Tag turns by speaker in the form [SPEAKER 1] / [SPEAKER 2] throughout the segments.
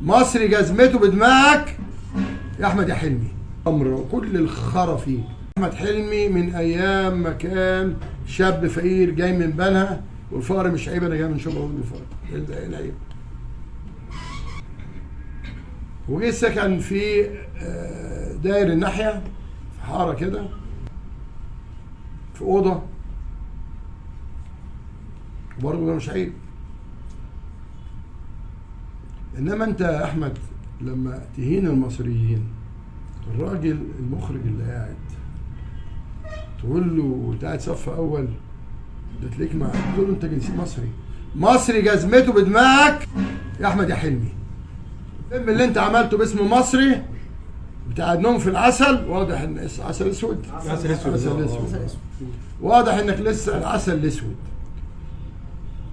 [SPEAKER 1] مصري جزمته بدماغك يا احمد يا حلمي. امر وكل الخرا فيه. احمد حلمي من ايام ما كان شاب فقير جاي من بنها، والفقر مش عيب، انا جاي من شبرا الفقر العيب. وجه سكن في داير الناحيه في حاره كده في اوضه، وبرضه ده مش عيب. انما انت يا احمد لما تهين المصريين، الراجل المخرج اللي قاعد تقول له انت قاعد صف اول، ده تلاقيك مع تقول له انت جنسي مصري جزمته بدماغك يا احمد يا حلمي. الفيلم اللي انت عملته باسم مصري بتاع النوم في العسل، واضح ان عسل اسود، عسل اسود واضح انك لسه العسل الاسود.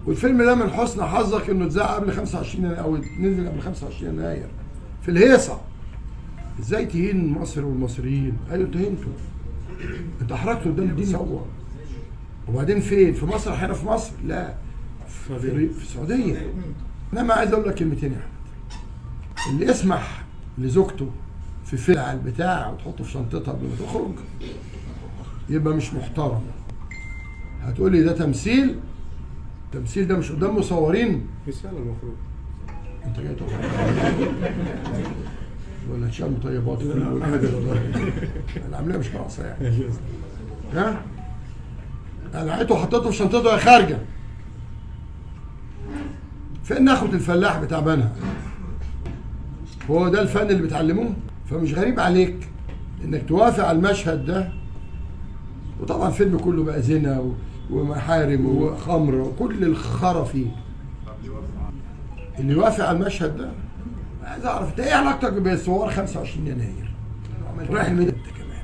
[SPEAKER 1] والفيلم ده من حسن حظك انه اتذاع قبل 25 يناير او نزل قبل 25 يناير في الهيصه. ازاي تهين مصر والمصريين؟ ايوه انت هينتوا، انت احرجت قدام الدين يصور. وبعدين فين؟ في مصر؟ هنا في مصر؟ لا، في السعوديه. انما عايز اقول لك كلمتين يا احمد، اللي يسمح لزوجته في فلع البتاع وتحطه في شنطتها قبل ما تخرج يبقى مش محترم. هتقول لي ده تمثيل؟ التمثيل ده مش قدام مصورين؟
[SPEAKER 2] مثال المفروض
[SPEAKER 1] انت جاي تقول ولا تشام طيبات العمليه مش ناقصه يعني. ها؟ قلعته وحطيته في شنطته يا خارجه. فين ناخد الفلاح بتاع بنها؟ هو ده الفن اللي بتعلموه؟ فمش غريب عليك انك توافق على المشهد ده. وطبعا الفيلم كله بقى زنا ومحارم وخمر وكل الخرا فيه. اللي يوافق على المشهد ده عايز اعرف انت ايه علاقتك بثوار 25 يناير؟ رايح الميدان انت كمان.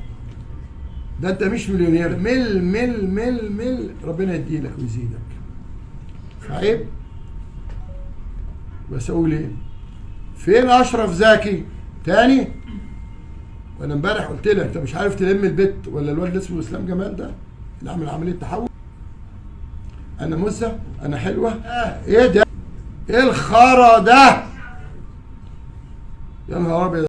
[SPEAKER 1] ده انت مش مليونير، مل ربنا يديلك ويزيدك. عيب. بس اقول ايه؟ فين اشرف زكي؟ تاني؟ وانا امبارح قلت لك انت مش عارف تلم البت ولا الواد اللي اسمه اسلام جمال ده اللي عمل عمليه تحول؟ انا مزه؟ انا حلوه؟ ايه ده؟ ايه الخرا ده؟ يا نهار ابيض.